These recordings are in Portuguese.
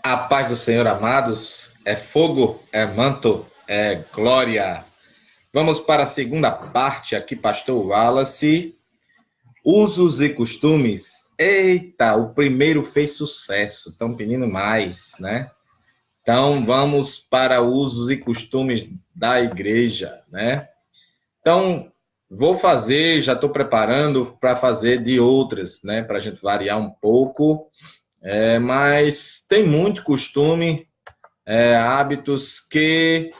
A paz do Senhor, amados, é fogo, é manto, é glória. Vamos para a segunda parte aqui, pastor Wallace. Usos e costumes. Eita, o primeiro fez sucesso, estão pedindo mais, né? Então, vamos para usos e costumes da igreja, né? Então, já estou preparando para fazer de outras, né? Para a gente variar um pouco. Mas tem muito costume, hábitos que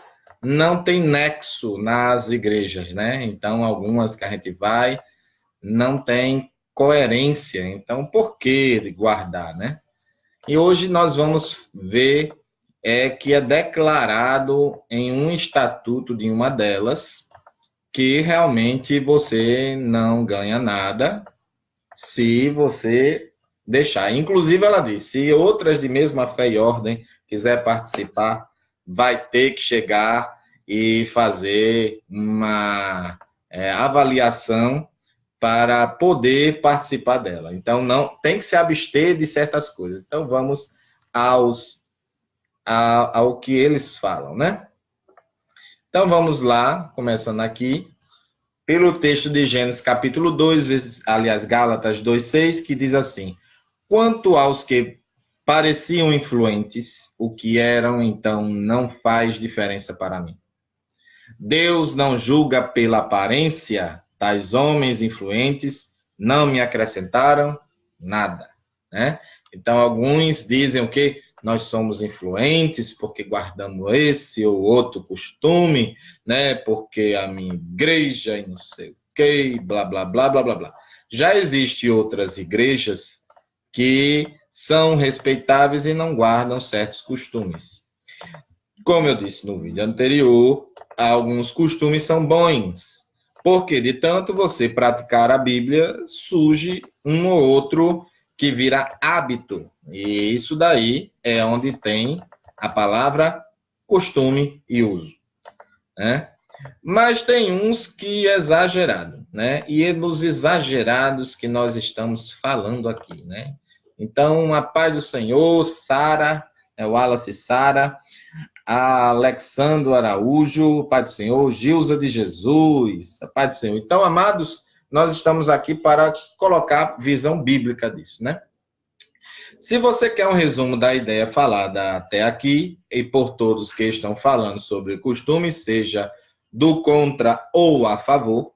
não tem nexo nas igrejas, né? Então, algumas que a gente vai não tem coerência. Então, por que guardar, né? E hoje nós vamos ver que é declarado em um estatuto de uma delas que realmente você não ganha nada se você deixar. Inclusive, ela disse, se outras de mesma fé e ordem quiser participar, vai ter que chegar e fazer uma avaliação para poder participar dela. Então, não tem que se abster de certas coisas. Então, vamos ao que eles falam, né? Então, vamos lá, começando aqui, pelo texto de Gênesis, capítulo 2, aliás, Gálatas 2:6, que diz assim: quanto aos que pareciam influentes, o que eram, então, não faz diferença para mim. Deus não julga pela aparência, tais homens influentes não me acrescentaram nada, né? Então, alguns dizem o quê? Nós somos influentes porque guardamos esse ou outro costume, né? Porque a minha igreja e não sei o quê, blá, blá, blá, blá, blá, blá. Já existem outras igrejas que são respeitáveis e não guardam certos costumes. Como eu disse no vídeo anterior, alguns costumes são bons, porque de tanto você praticar a Bíblia, surge um ou outro que vira hábito. E isso daí é onde tem a palavra costume e uso, né? Mas tem uns que é exagerado, né? E é nos exagerados que nós estamos falando aqui, né? Então, a paz do Senhor, Sara, Wallace Sara, a Alexandro Araújo, Pai do Senhor, Gilza de Jesus, Pai do Senhor. Então, amados, nós estamos aqui para colocar visão bíblica disso, né? Se você quer um resumo da ideia falada até aqui, e por todos que estão falando sobre costume, seja do contra ou a favor,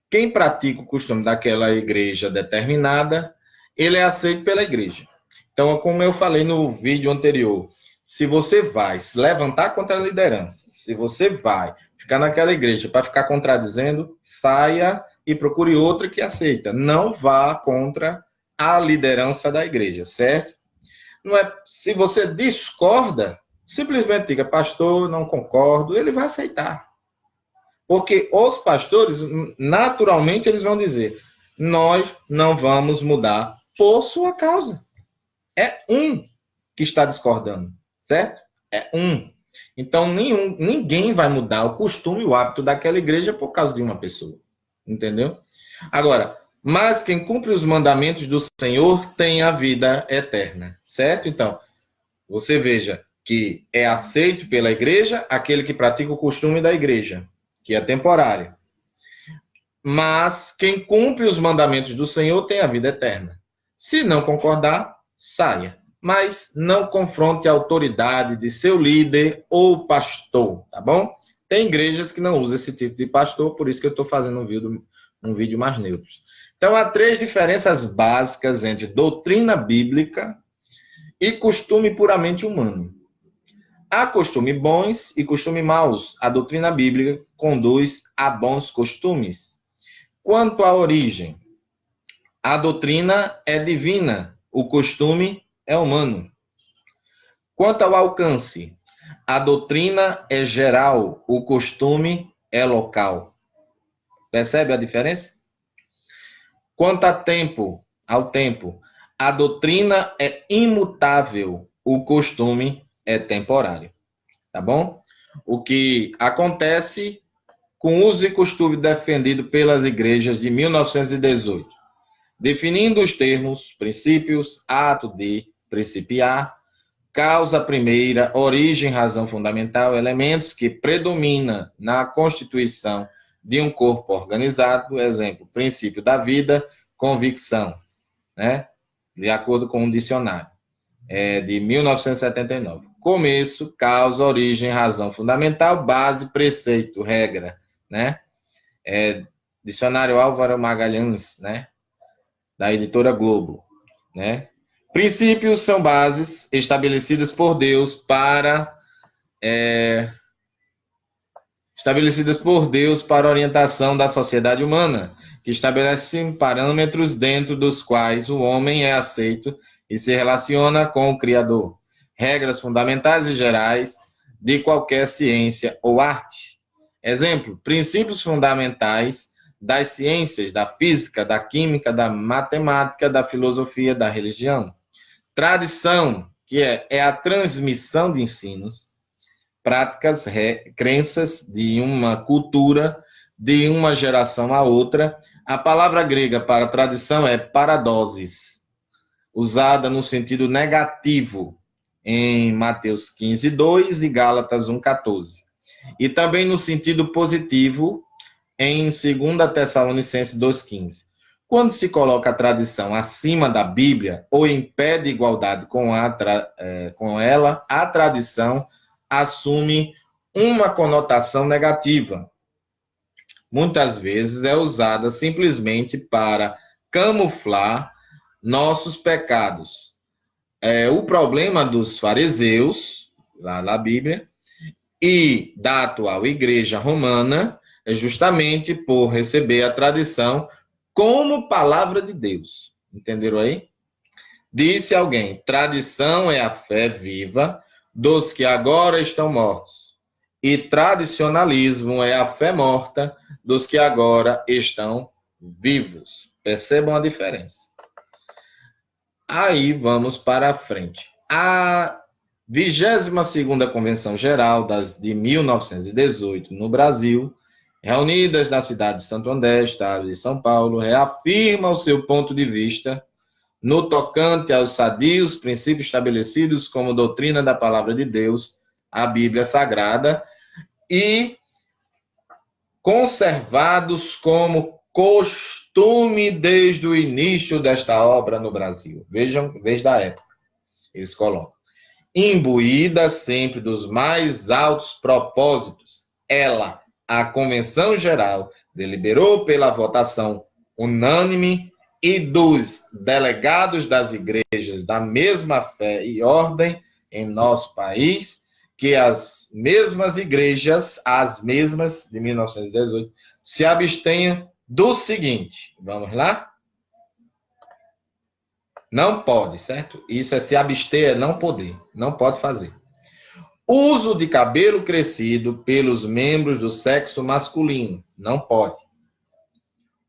quem pratica o costume daquela igreja determinada, ele é aceito pela igreja. Então, como eu falei no vídeo anterior, se você vai se levantar contra a liderança, se você vai ficar naquela igreja para ficar contradizendo, saia e procure outra que aceita. Não vá contra a liderança da igreja, certo? Não é, se você discorda, simplesmente diga, pastor, não concordo, ele vai aceitar. Porque os pastores, naturalmente, eles vão dizer, nós não vamos mudar por sua causa. É um que está discordando, certo? É um. Então, ninguém vai mudar o costume e o hábito daquela igreja por causa de uma pessoa. Entendeu? Agora, mas quem cumpre os mandamentos do Senhor tem a vida eterna, certo? Então, você veja que é aceito pela igreja aquele que pratica o costume da igreja, que é temporário. Mas quem cumpre os mandamentos do Senhor tem a vida eterna. Se não concordar, saia. Mas não confronte a autoridade de seu líder ou pastor, tá bom? Tem igrejas que não usam esse tipo de pastor, por isso que eu estou fazendo um vídeo mais neutro. Então, há 3 diferenças básicas entre doutrina bíblica e costume puramente humano. Há costumes bons e costumes maus. A doutrina bíblica conduz a bons costumes. Quanto à origem, a doutrina é divina, o costume é humano. Quanto ao alcance, a doutrina é geral, o costume é local. Percebe a diferença? Quanto ao tempo, a doutrina é imutável, o costume é temporário. Tá bom? O que acontece com uso e costume defendido pelas igrejas de 1918, definindo os termos, princípios, ato de, principiar, Causa primeira, origem, razão fundamental, elementos que predominam na constituição de um corpo organizado, exemplo, princípio da vida, convicção, né? De acordo com o dicionário, de 1979. Começo, causa, origem, razão fundamental, base, preceito, regra, né? Dicionário Álvaro Magalhães, né? Da editora Globo, né? Princípios são bases estabelecidas por Deus para orientação da sociedade humana, que estabelecem parâmetros dentro dos quais o homem é aceito e se relaciona com o Criador. Regras fundamentais e gerais de qualquer ciência ou arte. Exemplo, princípios fundamentais das ciências, da física, da química, da matemática, da filosofia, da religião. Tradição, que é a transmissão de ensinos, práticas, crenças de uma cultura, de uma geração a outra. A palavra grega para tradição é paradosis, usada no sentido negativo em Mateus 15:2 e Gálatas 1:14. E também no sentido positivo em 2 Tessalonicenses 2:15. Quando se coloca a tradição acima da Bíblia ou impede igualdade com ela, a tradição assume uma conotação negativa. Muitas vezes é usada simplesmente para camuflar nossos pecados. O problema dos fariseus, lá na Bíblia, e da atual igreja romana é justamente por receber a tradição como palavra de Deus. Entenderam aí? Disse alguém, tradição é a fé viva dos que agora estão mortos. E tradicionalismo é a fé morta dos que agora estão vivos. Percebam a diferença. Aí vamos para a frente. A 22ª Convenção Geral de 1918 no Brasil, reunidas na cidade de Santo André, estado de São Paulo, reafirma o seu ponto de vista no tocante aos sadios princípios estabelecidos como doutrina da palavra de Deus, a Bíblia Sagrada, e conservados como costume desde o início desta obra no Brasil. Vejam, desde a época, eles colocam. Imbuída sempre dos mais altos propósitos, ela, a Convenção Geral, deliberou pela votação unânime e dos delegados das igrejas da mesma fé e ordem em nosso país, que as mesmas igrejas, as mesmas de 1918, se abstenham do seguinte. Vamos lá? Não pode, certo? Isso é se abster, é não poder. Não pode fazer. Uso de cabelo crescido pelos membros do sexo masculino. Não pode.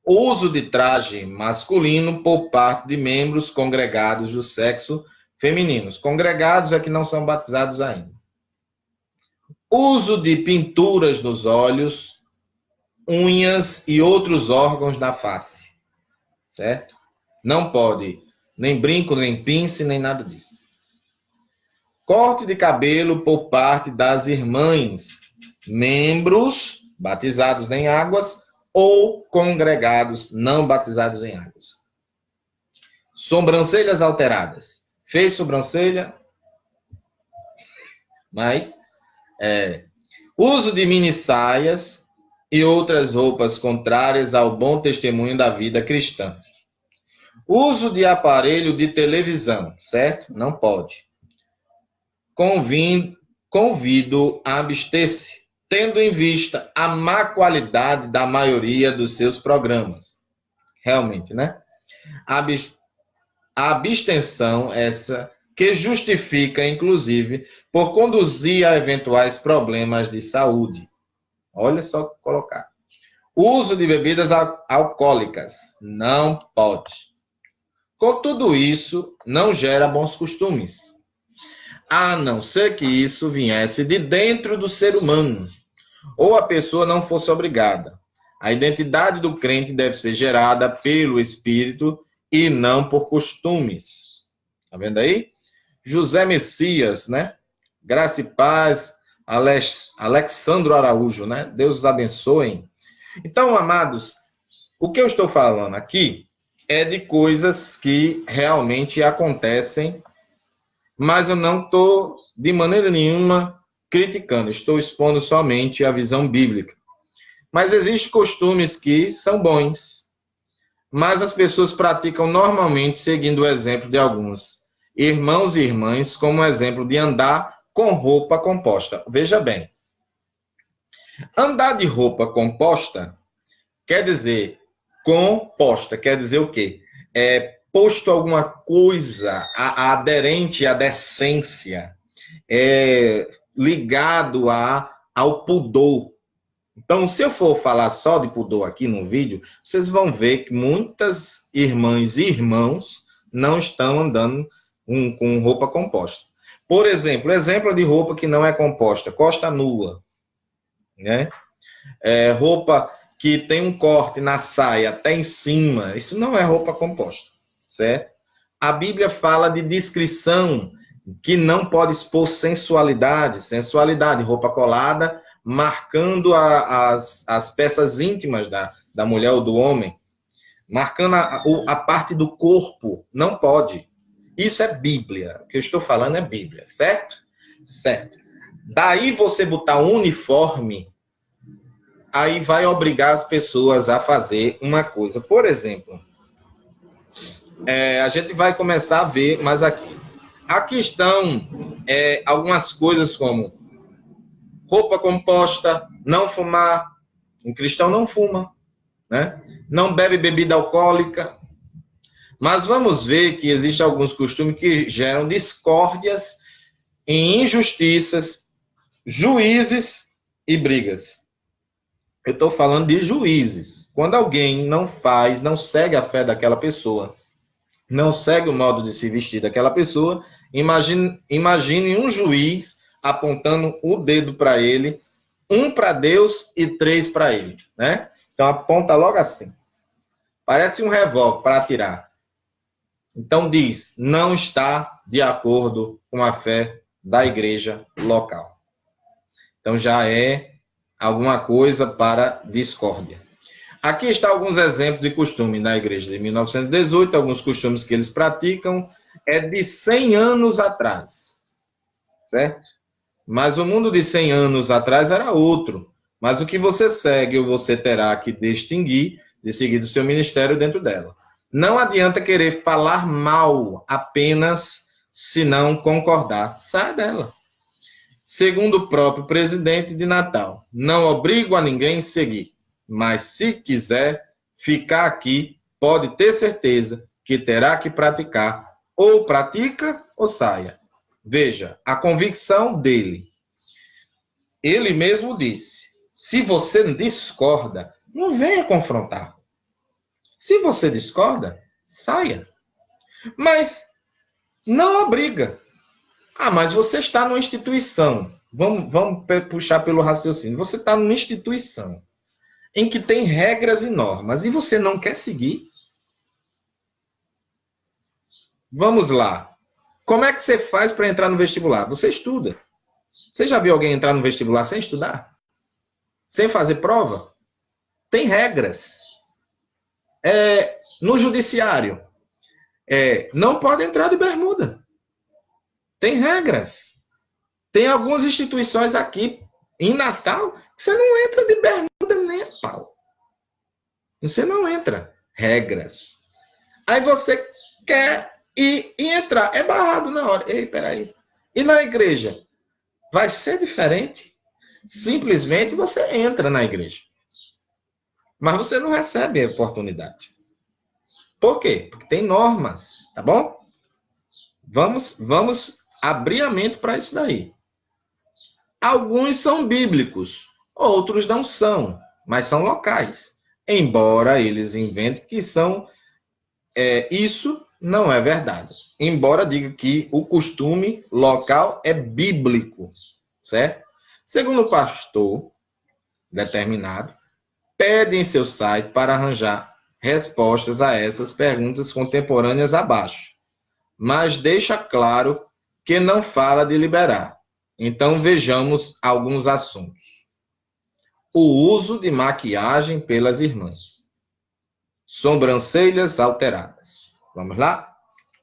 Uso de traje masculino por parte de membros congregados do sexo feminino. Os congregados é que não são batizados ainda. Uso de pinturas nos olhos, unhas e outros órgãos da face. Certo? Não pode nem brinco, nem pince, nem nada disso. Corte de cabelo por parte das irmãs, membros batizados em águas ou congregados não batizados em águas. Sobrancelhas alteradas. Fez sobrancelha? Mas, uso de mini saias e outras roupas contrárias ao bom testemunho da vida cristã. Uso de aparelho de televisão, certo? Não pode. Convido a abster-se, tendo em vista a má qualidade da maioria dos seus programas. Realmente, né? A abstenção, essa que justifica, inclusive, por conduzir a eventuais problemas de saúde. Olha só colocar. Uso de bebidas alcoólicas. Não pode. Com tudo isso, não gera bons costumes. A não ser que isso viesse de dentro do ser humano, ou a pessoa não fosse obrigada. A identidade do crente deve ser gerada pelo Espírito e não por costumes. Tá vendo aí? José Messias, né? Graça e paz, Alexandro Araújo, né? Deus os abençoe. Então, amados, o que eu estou falando aqui é de coisas que realmente acontecem, mas eu não estou, de maneira nenhuma, criticando, estou expondo somente a visão bíblica. Mas existem costumes que são bons, mas as pessoas praticam normalmente seguindo o exemplo de alguns irmãos e irmãs, como exemplo de andar com roupa composta. Veja bem, andar de roupa composta quer dizer composta, quer dizer o quê? É posto alguma coisa aderente à decência, ligado ao pudor. Então, se eu for falar só de pudor aqui no vídeo, vocês vão ver que muitas irmãs e irmãos não estão andando com roupa composta. Por exemplo de roupa que não é composta, costa nua, né? Roupa que tem um corte na saia até em cima, isso não é roupa composta, certo? A Bíblia fala de discrição, que não pode expor sensualidade, roupa colada, marcando as peças íntimas da mulher ou do homem, marcando a parte do corpo, não pode. Isso é Bíblia, o que eu estou falando é Bíblia, certo? Certo. Daí você botar um uniforme, aí vai obrigar as pessoas a fazer uma coisa. Por exemplo, a gente vai começar a ver mais aqui. Aqui estão algumas coisas como roupa composta, não fumar. Um cristão não fuma, né? Não bebe bebida alcoólica. Mas vamos ver que existem alguns costumes que geram discórdias e injustiças, juízes e brigas. Eu estou falando de juízes. Quando alguém não segue a fé daquela pessoa, não segue o modo de se vestir daquela pessoa, imagine um juiz apontando o dedo para ele, 1 para Deus e 3 para ele, né? Então aponta logo assim. Parece um revólver para atirar. Então diz, não está de acordo com a fé da igreja local. Então já é alguma coisa para discórdia. Aqui estão alguns exemplos de costume na igreja de 1918, alguns costumes que eles praticam, de 100 anos atrás, certo? Mas o mundo de 100 anos atrás era outro. Mas o que você segue ou você terá que distinguir de seguir do seu ministério dentro dela. Não adianta querer falar mal apenas se não concordar. Sai dela. Segundo o próprio presidente de Natal, não obrigo a ninguém a seguir, mas se quiser ficar aqui, pode ter certeza que terá que praticar. Ou pratica ou saia. Veja, a convicção dele. Ele mesmo disse, se você discorda, não venha confrontar. Se você discorda, saia. Mas não obriga. Mas você está numa instituição. Vamos puxar pelo raciocínio. Você está numa instituição em que tem regras e normas e você não quer seguir. Vamos lá. Como é que você faz para entrar no vestibular? Você estuda. Você já viu alguém entrar no vestibular sem estudar? Sem fazer prova? Tem regras. No judiciário, não pode entrar de bermuda. Tem regras. Tem algumas instituições aqui em Natal que você não entra de bermuda nem a pau. Você não entra. Regras. Aí você quer ir e entrar. É barrado na hora. Ei, peraí. E na igreja? Vai ser diferente. Simplesmente você entra na igreja. Mas você não recebe a oportunidade. Por quê? Porque tem normas, tá bom? Vamos abrir a mente para isso daí. Alguns são bíblicos, outros não são, mas são locais. Embora eles inventem que são... isso não é verdade. Embora diga que o costume local é bíblico, certo? Segundo o pastor determinado, pede em seu site para arranjar respostas a essas perguntas contemporâneas abaixo. Mas deixa claro que não fala de liberar. Então, vejamos alguns assuntos. O uso de maquiagem pelas irmãs. Sobrancelhas alteradas. Vamos lá?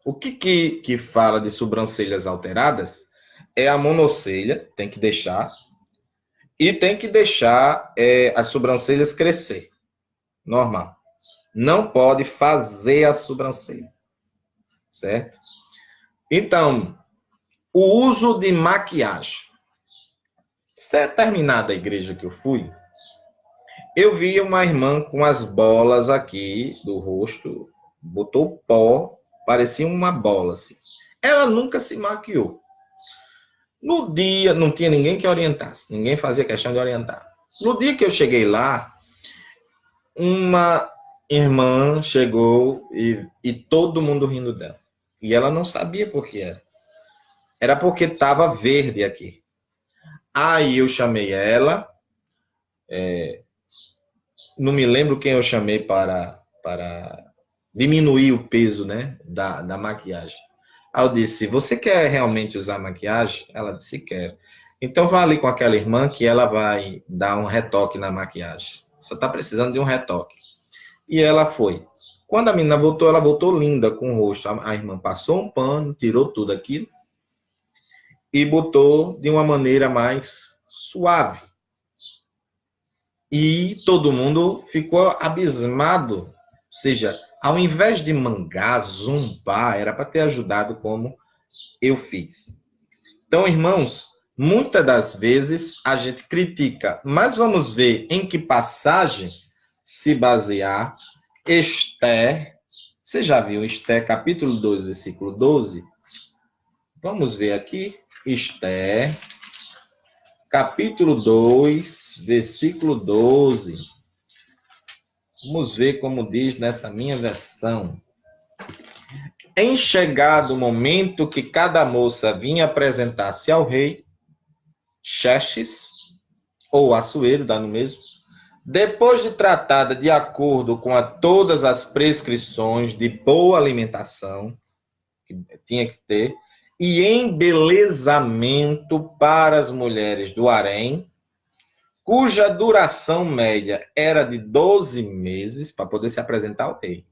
O que fala de sobrancelhas alteradas é a monocelha, tem que deixar, e tem que deixar as sobrancelhas crescer. Normal. Não pode fazer a sobrancelha. Certo? Então, o uso de maquiagem. Terminada a igreja que eu fui, eu vi uma irmã com as bolas aqui do rosto, botou pó, parecia uma bola assim. Ela nunca se maquiou. No dia, não tinha ninguém que orientasse, ninguém fazia questão de orientar. No dia que eu cheguei lá, uma irmã chegou e todo mundo rindo dela. E ela não sabia por que era. Era porque estava verde aqui. Aí eu chamei ela, não me lembro quem eu chamei para diminuir o peso, né, da maquiagem. Aí eu disse, você quer realmente usar maquiagem? Ela disse, quero. Então vá ali com aquela irmã que ela vai dar um retoque na maquiagem. Só está precisando de um retoque. E ela foi. Quando a menina voltou, ela voltou linda com o rosto. A irmã passou um pano, tirou tudo aquilo e botou de uma maneira mais suave. E todo mundo ficou abismado. Ou seja, ao invés de mangar, zumbar, era para ter ajudado como eu fiz. Então, irmãos, muitas das vezes a gente critica, mas vamos ver em que passagem se basear. Esther, você já viu Esther, capítulo 2, versículo 12? Vamos ver aqui. Esther, capítulo 2, versículo 12. Vamos ver como diz nessa minha versão. Em chegado o momento que cada moça vinha apresentar-se ao rei, Xerxes, ou Assuero, dá no mesmo, depois de tratada de acordo com todas as prescrições de boa alimentação, que tinha que ter, e embelezamento para as mulheres do harém, cuja duração média era de 12 meses, para poder se apresentar ao rei.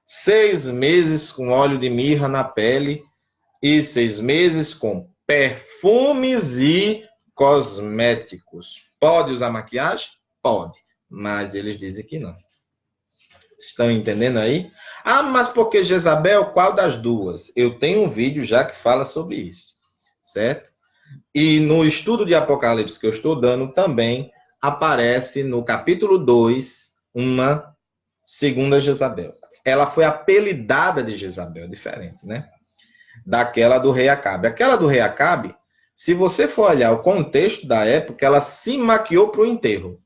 6 meses com óleo de mirra na pele e 6 meses com perfumes e cosméticos. Pode usar maquiagem? Pode, mas eles dizem que não. Estão entendendo aí? Ah, mas porque Jezabel, qual das duas? Eu tenho um vídeo já que fala sobre isso, certo? E no estudo de Apocalipse que eu estou dando também aparece no capítulo 2 uma segunda Jezabel. Ela foi apelidada de Jezabel, diferente, né? Daquela do rei Acabe. Aquela do rei Acabe, se você for olhar o contexto da época, ela se maquiou para o enterro.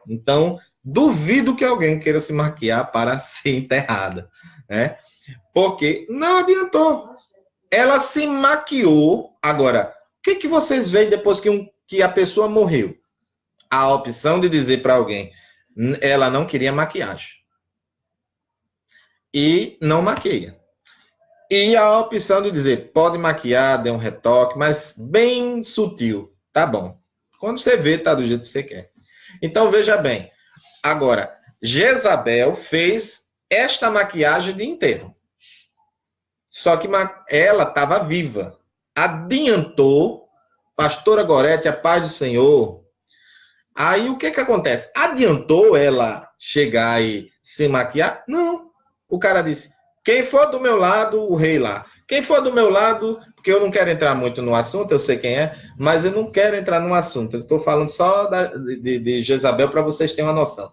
Então, duvido que alguém queira se maquiar para ser enterrada, né? Porque não adiantou. Ela se maquiou. Agora, o que vocês veem depois que a pessoa morreu? A opção de dizer para alguém, ela não queria maquiagem. E não maqueia. E a opção de dizer, pode maquiar, dê um retoque, mas bem sutil. Tá bom. Quando você vê, tá do jeito que você quer. Então, veja bem. Agora, Jezabel fez esta maquiagem de enterro. Só que ela estava viva. Adiantou, pastora Gorete, a paz do Senhor. Aí, o que acontece? Adiantou ela chegar e se maquiar? Não. O cara disse, quem for do meu lado, o rei lá. Quem for do meu lado, porque eu não quero entrar muito no assunto, eu sei quem é, mas eu não quero entrar no assunto. Eu estou falando só de Jezabel para vocês terem uma noção.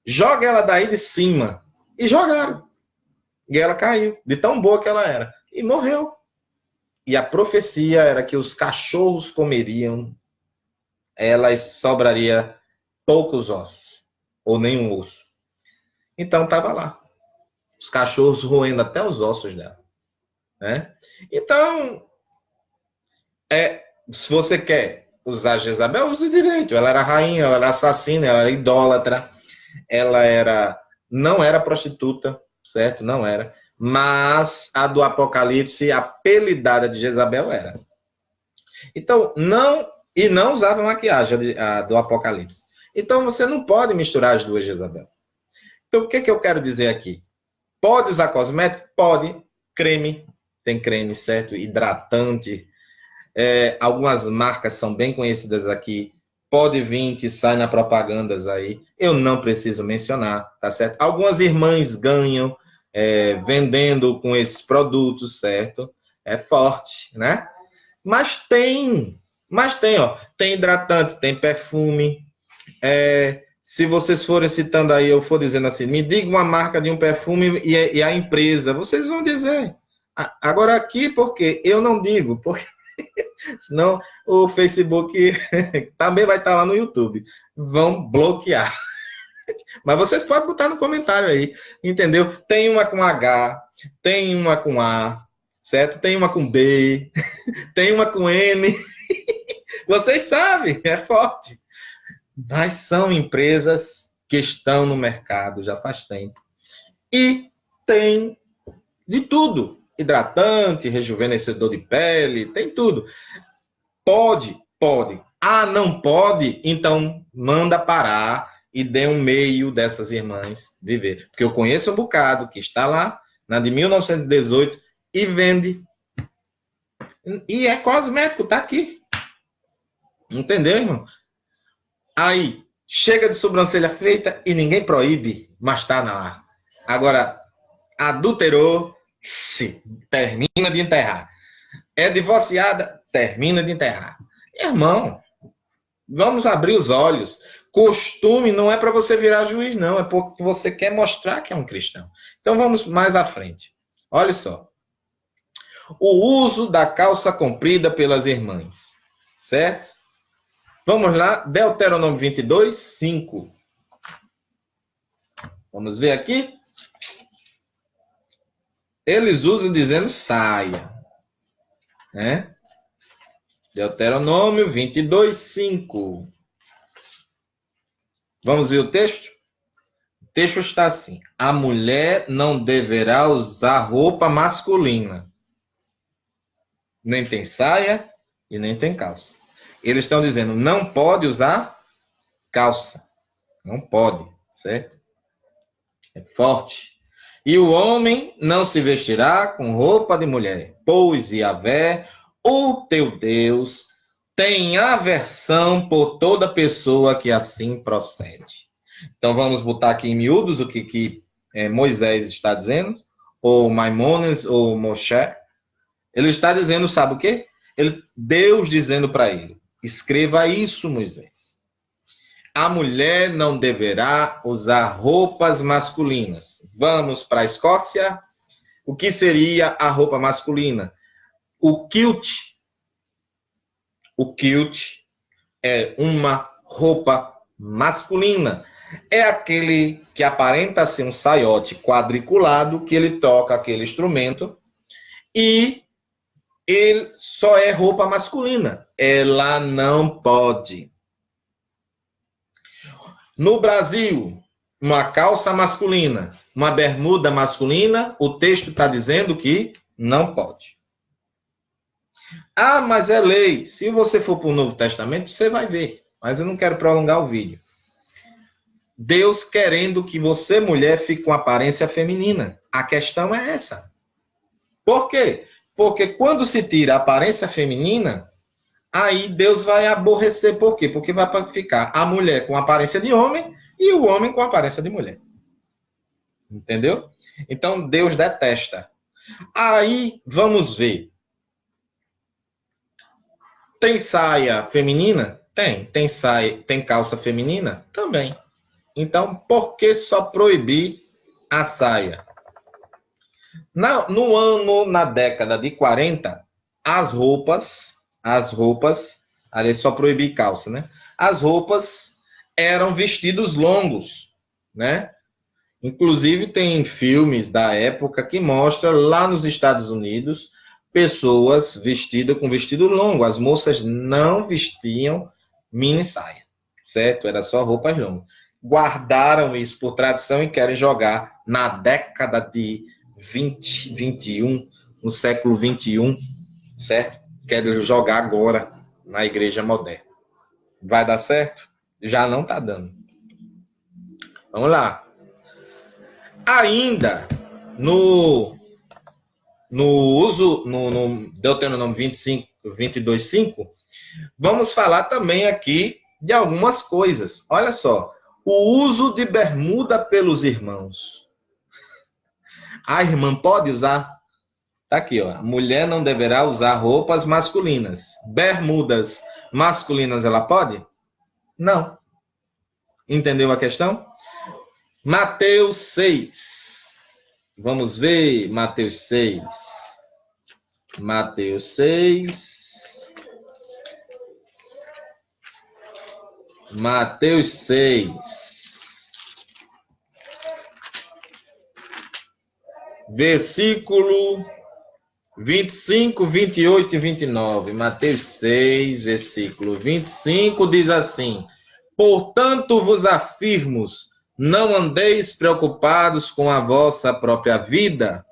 Joga ela daí de cima. E jogaram. E ela caiu, de tão boa que ela era. E morreu. E a profecia era que os cachorros comeriam, ela sobraria poucos ossos, ou nenhum osso. Então estava lá. Os cachorros roendo até os ossos dela. Né? Então, se você quer usar Jezabel, use direito. Ela era rainha, ela era assassina, ela era idólatra, ela não era prostituta, certo? Não era. mas a do Apocalipse, apelidada de Jezabel, era. Então, não usava maquiagem a do Apocalipse. Então, você não pode misturar as duas Jezabel. Então, o que eu quero dizer aqui? Pode usar cosmético? Pode. Creme, tem creme, certo? Hidratante. Algumas marcas são bem conhecidas aqui. Pode vir que sai na propagandas aí. Eu não preciso mencionar, tá certo? Algumas irmãs ganham vendendo com esses produtos, certo? É forte, né? Mas tem, ó. Tem hidratante, tem perfume. Se vocês forem citando aí, eu for dizendo assim, me diga uma marca de um perfume e a empresa, vocês vão dizer. Agora aqui, porque eu não digo, porque senão o Facebook também vai estar lá no YouTube. Vão bloquear. Mas vocês podem botar no comentário aí, entendeu? Tem uma com H, tem uma com A, certo? Tem uma com B, tem uma com N. Vocês sabem, é forte. Mas são empresas que estão no mercado já faz tempo. E tem de tudo. Hidratante, rejuvenescedor de pele, tem tudo. Pode. Ah, não pode? Então manda parar e dê um meio dessas irmãs viver. Porque eu conheço um bocado que está lá, na de 1918, e vende. E é cosmético, tá aqui. Entendeu, irmão? Aí, chega de sobrancelha feita e ninguém proíbe, mas tá lá. Agora, adulterou, se termina de enterrar. É divorciada, termina de enterrar. Irmão, vamos abrir os olhos. Costume não é para você virar juiz, não. É porque você quer mostrar que é um cristão. Então, vamos mais à frente. Olha só. O uso da calça comprida pelas irmãs. Certo? Vamos lá, Deuteronômio 22, 5. Vamos ver aqui. Eles usam dizendo saia. Né? Deuteronômio 22, 5. Vamos ver o texto? O texto está assim. A mulher não deverá usar roupa masculina. Nem tem saia e nem tem calça. Eles estão dizendo, não pode usar calça. Não pode, certo? É forte. E o homem não se vestirá com roupa de mulher, pois Yahvé, o teu Deus, tem aversão por toda pessoa que assim procede. Então vamos botar aqui em miúdos o que Moisés está dizendo, ou Maimônides, ou Moshe. Ele está dizendo, sabe o quê? Deus dizendo para ele, escreva isso, Moisés. A mulher não deverá usar roupas masculinas. Vamos para a Escócia. O que seria a roupa masculina? O kilt. O kilt é uma roupa masculina. É aquele que aparenta ser um saiote quadriculado, que ele toca aquele instrumento e ele só é roupa masculina. Ela não pode. No Brasil, uma calça masculina, uma bermuda masculina, o texto está dizendo que não pode. Ah, mas é lei. Se você for para o Novo Testamento, você vai ver. Mas eu não quero prolongar o vídeo. Deus querendo que você, mulher, fique com aparência feminina. A questão é essa. Por quê? Porque quando se tira a aparência feminina, aí Deus vai aborrecer. Por quê? Porque vai ficar a mulher com a aparência de homem e o homem com a aparência de mulher. Entendeu? Então, Deus detesta. Aí, vamos ver. Tem saia feminina? Tem. Tem saia, tem calça feminina? Também. Então, por que só proibir a saia? Na década de 40, as roupas, ali só proibir calça, né? As roupas eram vestidos longos, né? Inclusive tem filmes da época que mostram lá nos Estados Unidos pessoas vestidas com vestido longo. As moças não vestiam mini saia, certo? Era só roupas longas. Guardaram isso por tradição e querem jogar na década de XX, XXI, no século XXI, certo? Quer jogar agora na igreja moderna. Vai dar certo? Já não está dando. Vamos lá. Ainda no Deuteronômio 25, 22:5, vamos falar também aqui de algumas coisas. Olha só, o uso de bermuda pelos irmãos. A irmã pode usar? Tá aqui, ó. A mulher não deverá usar roupas masculinas. Bermudas masculinas ela pode? Não. Entendeu a questão? Mateus 6. Vamos ver Mateus 6. Mateus 6. Mateus 6. Versículo 25, 28 e 29. Mateus 6, versículo 25 diz assim: portanto vos afirmo, não andeis preocupados com a vossa própria vida,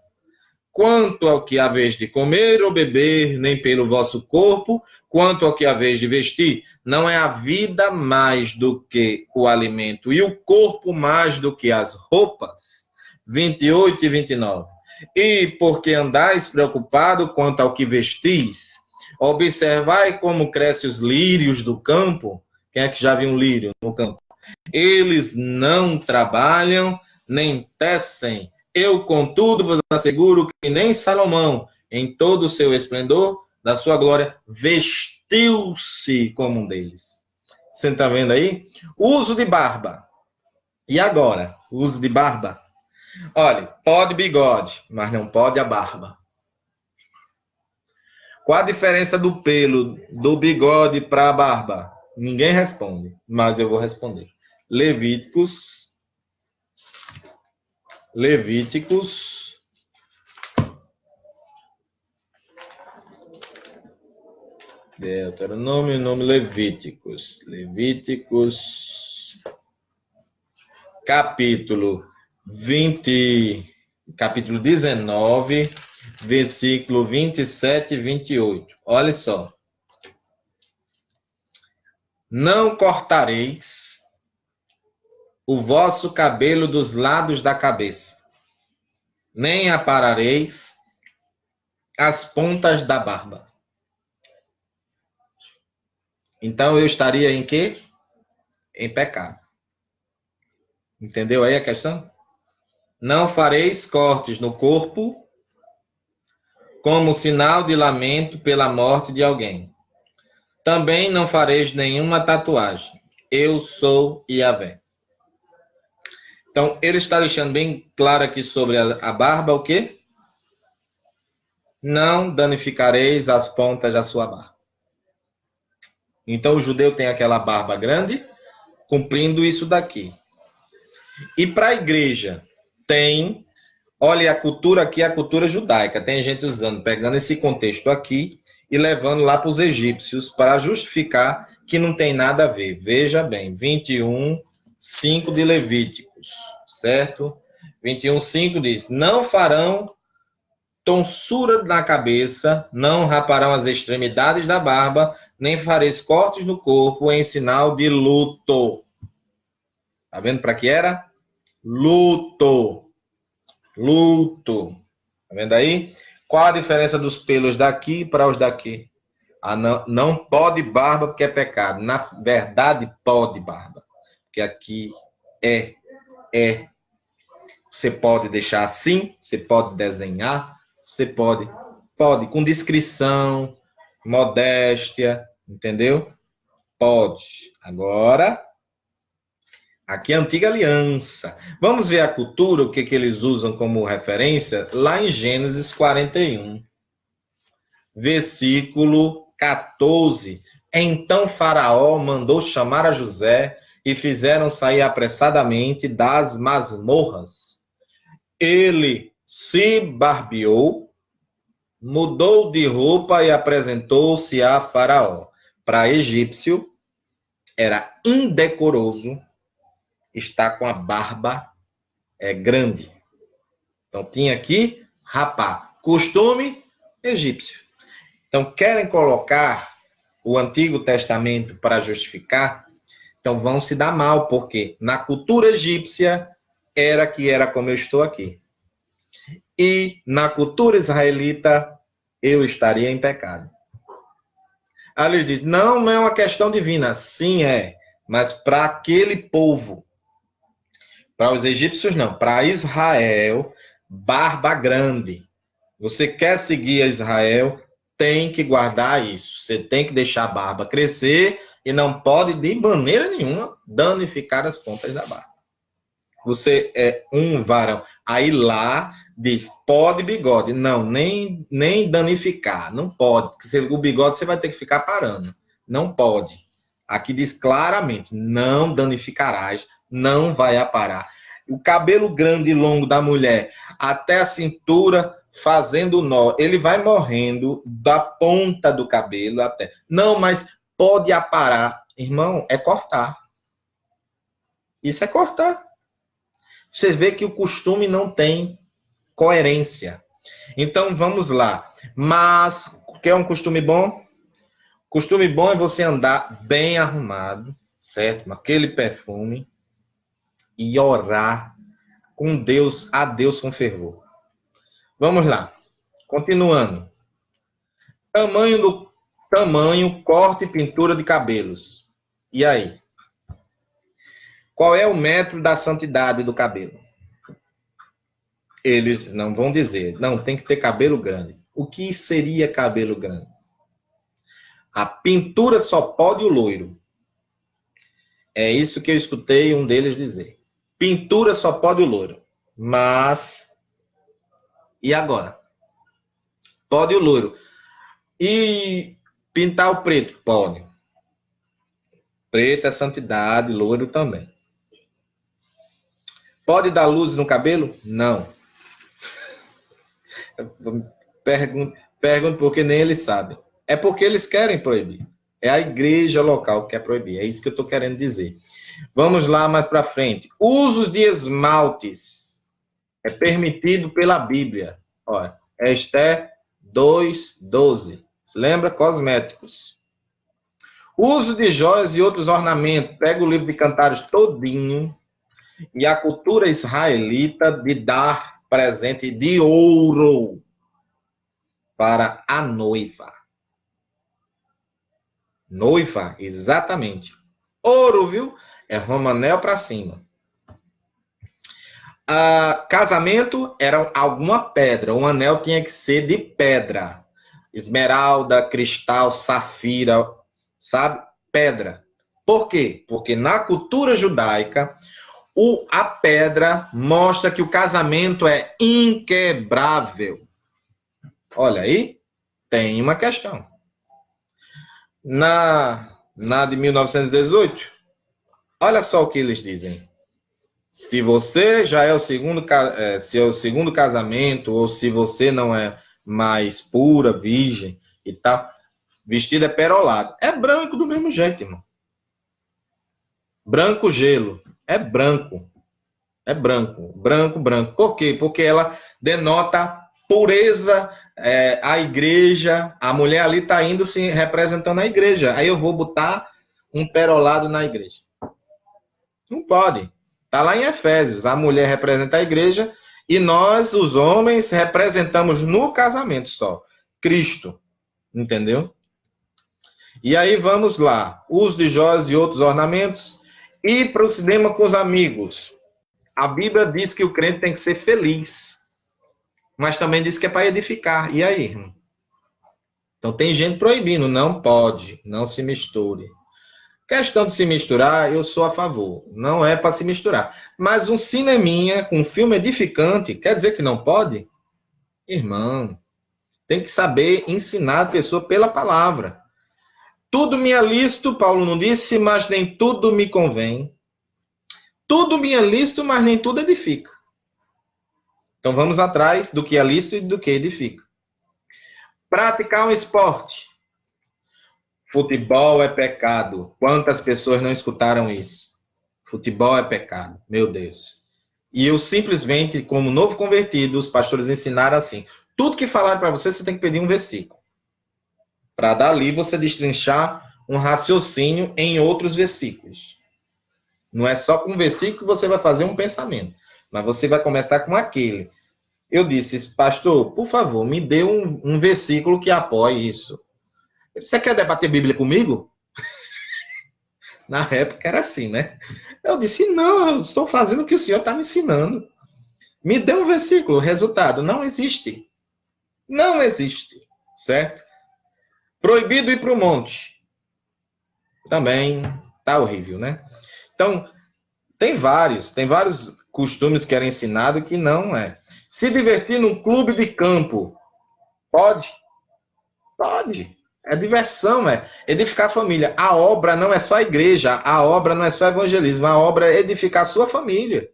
quanto ao que haveis de comer ou beber, nem pelo vosso corpo, quanto ao que haveis de vestir. Não é a vida mais do que o alimento, e o corpo mais do que as roupas. 28 e 29. E porque andais preocupado quanto ao que vestis, observai como crescem os lírios do campo. Quem é que já viu um lírio no campo? Eles não trabalham, nem tecem. Eu, contudo, vos asseguro que nem Salomão, em todo o seu esplendor, da sua glória, vestiu-se como um deles. Você está vendo aí? Uso de barba. E agora? Uso de barba? Olha, pode bigode, mas não pode a barba. Qual a diferença do pelo do bigode para a barba? Ninguém responde, mas eu vou responder. Levíticos. Deuteronômio, nome Levíticos. Levíticos. Capítulo 19, versículo 27 e 28. Olha só. Não cortareis o vosso cabelo dos lados da cabeça, nem aparareis as pontas da barba. Então eu estaria em quê? Em pecado. Entendeu aí a questão? Não fareis cortes no corpo como sinal de lamento pela morte de alguém. Também não fareis nenhuma tatuagem. Eu sou Yahvé. Então, ele está deixando bem claro aqui sobre a barba, o quê? Não danificareis as pontas da sua barba. Então, o judeu tem aquela barba grande, cumprindo isso daqui. E para a igreja, tem... Olha, a cultura aqui é a cultura judaica. Tem gente usando, pegando esse contexto aqui e levando lá para os egípcios para justificar que não tem nada a ver. Veja bem, 21:5 de Levíticos, certo? 21:5 diz: não farão tonsura na cabeça, não raparão as extremidades da barba, nem fareis cortes no corpo em sinal de luto. Tá vendo para que era? Luto. Luto. Tá vendo aí? Qual a diferença dos pelos daqui para os daqui? Não pode barba porque é pecado. Na verdade, pode barba. Porque aqui é. Você pode deixar assim, você pode desenhar, você pode, com discrição, modéstia, entendeu? Pode. Agora, aqui é a antiga aliança. Vamos ver a cultura, o que eles usam como referência, lá em Gênesis 41, versículo 14. Então Faraó mandou chamar a José e fizeram sair apressadamente das masmorras. Ele se barbeou, mudou de roupa e apresentou-se a Faraó. Para egípcio, era indecoroso estar com a barba grande. Então tinha que rapar. Costume egípcio. Então querem colocar o Antigo Testamento para justificar? Então vão se dar mal, porque na cultura egípcia era que era como eu estou aqui. E na cultura israelita eu estaria em pecado. Aí ele diz, não é uma questão divina. Sim, é. Mas para aquele povo, para os egípcios não, para Israel, barba grande. Você quer seguir a Israel, tem que guardar isso. Você tem que deixar a barba crescer e não pode, de maneira nenhuma, danificar as pontas da barba. Você é um varão. Aí lá diz, pode bigode. Não, nem danificar. Não pode. Porque o bigode você vai ter que ficar parando. Não pode. Aqui diz claramente, não danificarás, não vai aparar. O cabelo grande e longo da mulher até a cintura fazendo nó, ele vai morrendo da ponta do cabelo até. Não, mas pode aparar. Irmão, é cortar. Isso é cortar. Você vê que o costume não tem coerência. Então, vamos lá. Mas, quer um costume bom? Costume bom é você andar bem arrumado, certo? Aquele perfume e orar com Deus, a Deus com fervor. Vamos lá. Continuando. Tamanho, corte e pintura de cabelos. E aí? Qual é o metro da santidade do cabelo? Eles não vão dizer, não, tem que ter cabelo grande. O que seria cabelo grande? A pintura só pode o loiro. É isso que eu escutei um deles dizer. Pintura só pode o loiro. Mas, e agora? Pode o loiro. E pintar o preto? Pode. Preto é santidade, loiro também. Pode dar luz no cabelo? Não. Pergunto porque nem eles sabem. É porque eles querem proibir. É a igreja local que quer proibir. É isso que eu estou querendo dizer. Vamos lá mais para frente. Usos de esmaltes. É permitido pela Bíblia. Olha, é Esther 2:12. Se lembra? Cosméticos. Uso de joias e outros ornamentos. Pega o livro de Cantares todinho. E a cultura israelita de dar presente de ouro para a noiva. Noiva, exatamente. Ouro, viu? É romanel para cima. Casamento era alguma pedra. Um anel tinha que ser de pedra. Esmeralda, cristal, safira, sabe? Pedra. Por quê? Porque na cultura judaica, a pedra mostra que o casamento é inquebrável. Olha aí, tem uma questão. Na de 1918, olha só o que eles dizem. Se você já é o segundo casamento, ou se você não é mais pura, virgem e tal, vestido é perolado. É branco do mesmo jeito, irmão. Branco gelo. É branco. É branco. Branco, branco. Por quê? Porque ela denota pureza, a igreja. A mulher ali está indo se representando a igreja. Aí eu vou botar um perolado na igreja. Não pode. Está lá em Efésios. A mulher representa a igreja e nós, os homens, representamos no casamento só. Cristo. Entendeu? E aí vamos lá. Uso de joias e outros ornamentos. Ir para o cinema com os amigos. A Bíblia diz que o crente tem que ser feliz. Mas também diz que é para edificar. E aí? Então tem gente proibindo. Não pode. Não se misture. Questão de se misturar, eu sou a favor. Não é para se misturar. Mas um cineminha com um filme edificante, quer dizer que não pode? Irmão, tem que saber ensinar a pessoa pela palavra. Tudo me é lícito, Paulo não disse, mas nem tudo me convém. Tudo me é lícito, mas nem tudo edifica. Então vamos atrás do que é lícito e do que edifica. Praticar um esporte. Futebol é pecado. Quantas pessoas não escutaram isso? Futebol é pecado, meu Deus. E eu simplesmente, como novo convertido, os pastores ensinaram assim: tudo que falaram para você, você tem que pedir um versículo. Para dali você destrinchar um raciocínio em outros versículos. Não é só com um versículo que você vai fazer um pensamento, mas você vai começar com aquele. Eu disse: pastor, por favor, me dê um versículo que apoie isso. Você quer debater Bíblia comigo? Na época era assim, né? Eu disse: não, eu estou fazendo o que o senhor está me ensinando. Me dê um versículo. O resultado: não existe. Não existe. Certo? Proibido ir para o monte. Também tá horrível, né? Então, tem vários costumes que eram ensinados que não é. Se divertir num clube de campo. Pode? Pode. É diversão, é edificar a família. A obra não é só a igreja, a obra não é só evangelismo, a obra é edificar a sua família.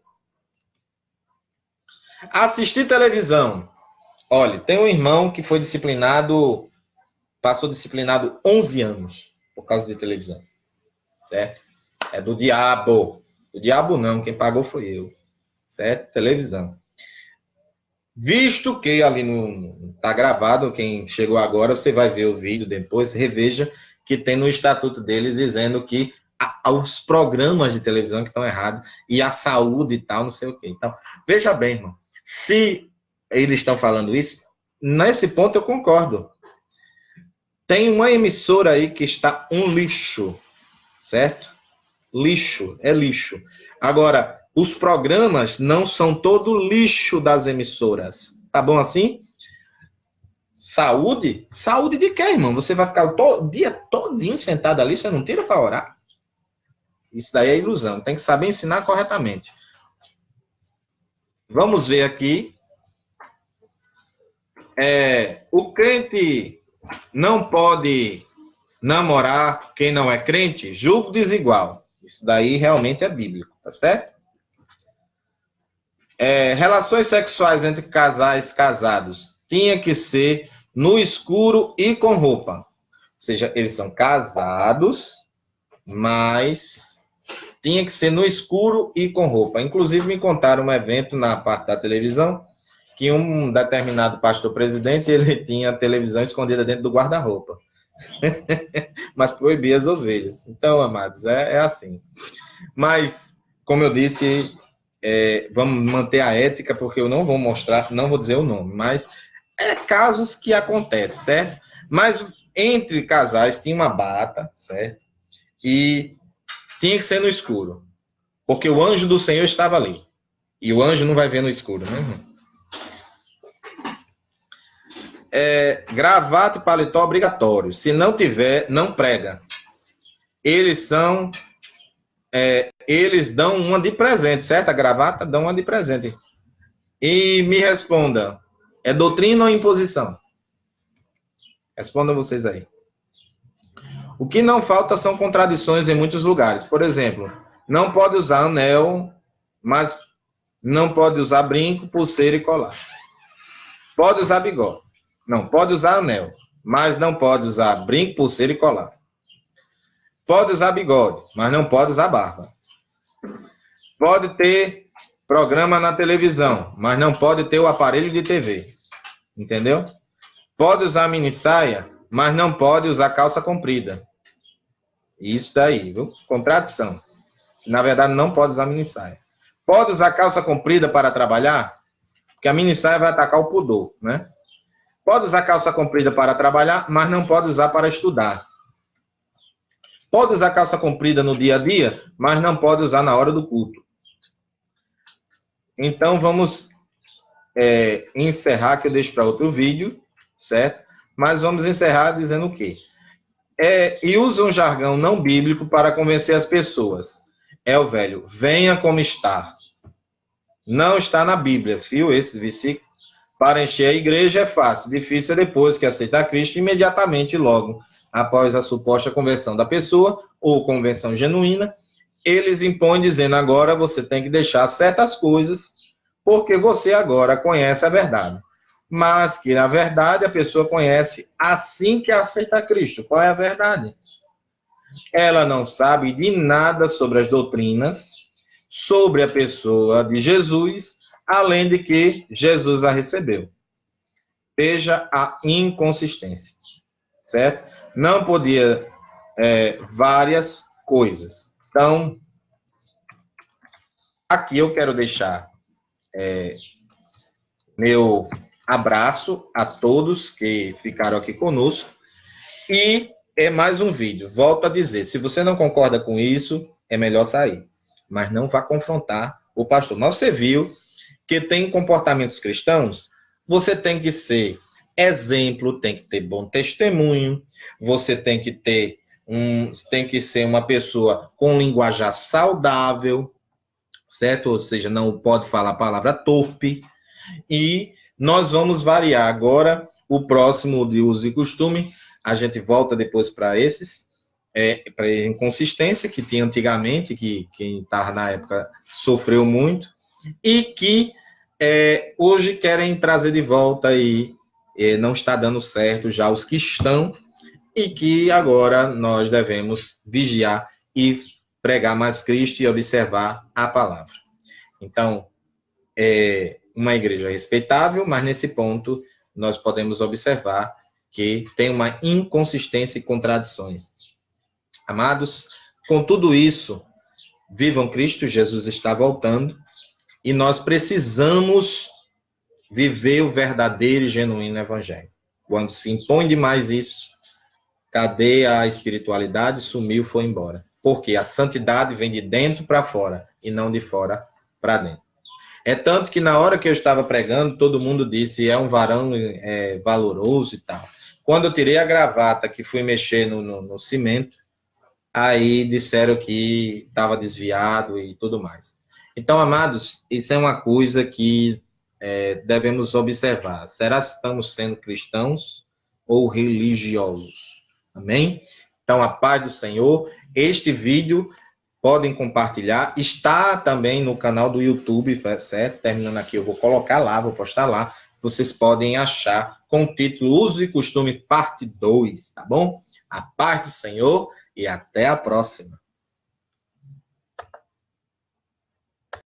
Assistir televisão. Olha, tem um irmão que foi disciplinado, passou disciplinado 11 anos por causa de televisão. Certo? É do diabo. Do diabo não, quem pagou foi eu. Certo? Televisão. Visto que ali no tá gravado, quem chegou agora, você vai ver o vídeo depois, reveja que tem no estatuto deles dizendo que os programas de televisão que estão errados e a saúde e tal, não sei o quê. Então, veja bem, irmão, se eles estão falando isso, nesse ponto eu concordo. Tem uma emissora aí que está um lixo, certo? Lixo, é lixo. Agora, os programas não são todo lixo das emissoras. Tá bom assim? Saúde? Saúde de quê, irmão? Você vai ficar o dia todinho sentado ali, você não tira para orar? Isso daí é ilusão. Tem que saber ensinar corretamente. Vamos ver aqui. O crente não pode namorar quem não é crente? Julgo desigual. Isso daí realmente é bíblico, tá certo? Relações sexuais entre casais casados tinha que ser no escuro e com roupa. Ou seja, eles são casados, mas tinha que ser no escuro e com roupa. Inclusive, me contaram um evento na parte da televisão que um determinado pastor presidente, ele tinha a televisão escondida dentro do guarda-roupa. Mas proibia as ovelhas. Então, amados, é assim. Mas, como eu disse, vamos manter a ética, porque eu não vou mostrar, não vou dizer o nome, mas casos que acontecem, certo? Mas entre casais tinha uma bata, certo? E tinha que ser no escuro, porque o anjo do Senhor estava ali. E o anjo não vai ver no escuro, né? Gravata e paletó obrigatório. Se não tiver, não prega. Eles dão uma de presente, certo? A gravata dão uma de presente. E me responda, é doutrina ou imposição? Respondam vocês aí. O que não falta são contradições em muitos lugares. Por exemplo, não pode usar anel, mas não pode usar brinco, pulseira e colar. Pode usar bigode. Não, pode usar anel, mas não pode usar brinco, pulseira e colar. Pode usar bigode, mas não pode usar barba. Pode ter programa na televisão, mas não pode ter o aparelho de TV. Entendeu? Pode usar minissaia, mas não pode usar calça comprida. Isso daí, viu? Contradição. Na verdade, não pode usar minissaia. Pode usar calça comprida para trabalhar? Porque a minissaia vai atacar o pudor, né? Pode usar calça comprida para trabalhar, mas não pode usar para estudar. Pode usar calça comprida no dia a dia, mas não pode usar na hora do culto. Então, vamos encerrar, que eu deixo para outro vídeo, certo? Mas vamos encerrar dizendo o quê? E usa um jargão não bíblico para convencer as pessoas. É o velho, venha como está. Não está na Bíblia, viu? Esse versículo. Para encher a igreja é fácil, difícil é depois que aceitar Cristo, imediatamente logo após a suposta conversão da pessoa, ou conversão genuína, eles impõem dizendo, agora você tem que deixar certas coisas, porque você agora conhece a verdade. Mas que, na verdade, a pessoa conhece assim que aceita Cristo. Qual é a verdade? Ela não sabe de nada sobre as doutrinas, sobre a pessoa de Jesus, além de que Jesus a recebeu. Veja a inconsistência, certo? Não podia várias coisas. Então, aqui eu quero deixar meu abraço a todos que ficaram aqui conosco. E é mais um vídeo. Volto a dizer, se você não concorda com isso, é melhor sair. Mas não vá confrontar o pastor. Mas você viu que tem comportamentos cristãos, você tem que ser exemplo, tem que ter bom testemunho, você tem que ser uma pessoa com linguajar saudável, certo? Ou seja, não pode falar a palavra torpe. E nós vamos variar agora o próximo de uso e costume. A gente volta depois para esses, para a inconsistência que tinha antigamente, que quem estava na época sofreu muito, e que hoje querem trazer de volta e não está dando certo já os que estão, e que agora nós devemos vigiar e pregar mais Cristo e observar a palavra. Então, uma igreja respeitável, mas nesse ponto nós podemos observar que tem uma inconsistência e contradições. Amados, com tudo isso, vivam Cristo, Jesus está voltando, e nós precisamos viver o verdadeiro e genuíno evangelho. Quando se impõe demais isso, cadê a espiritualidade? Sumiu, foi embora. Porque a santidade vem de dentro para fora, e não de fora para dentro. É tanto que na hora que eu estava pregando, todo mundo disse, é um varão valoroso e tal. Quando eu tirei a gravata, que fui mexer no cimento, aí disseram que estava desviado e tudo mais. Então, amados, isso é uma coisa que devemos observar. Será que estamos sendo cristãos ou religiosos? Amém? Então, a paz do Senhor. Este vídeo podem compartilhar. Está também no canal do YouTube, certo? Terminando aqui, eu vou colocar lá, vou postar lá. Vocês podem achar com o título Uso e Costume, parte 2, tá bom? A paz do Senhor e até a próxima.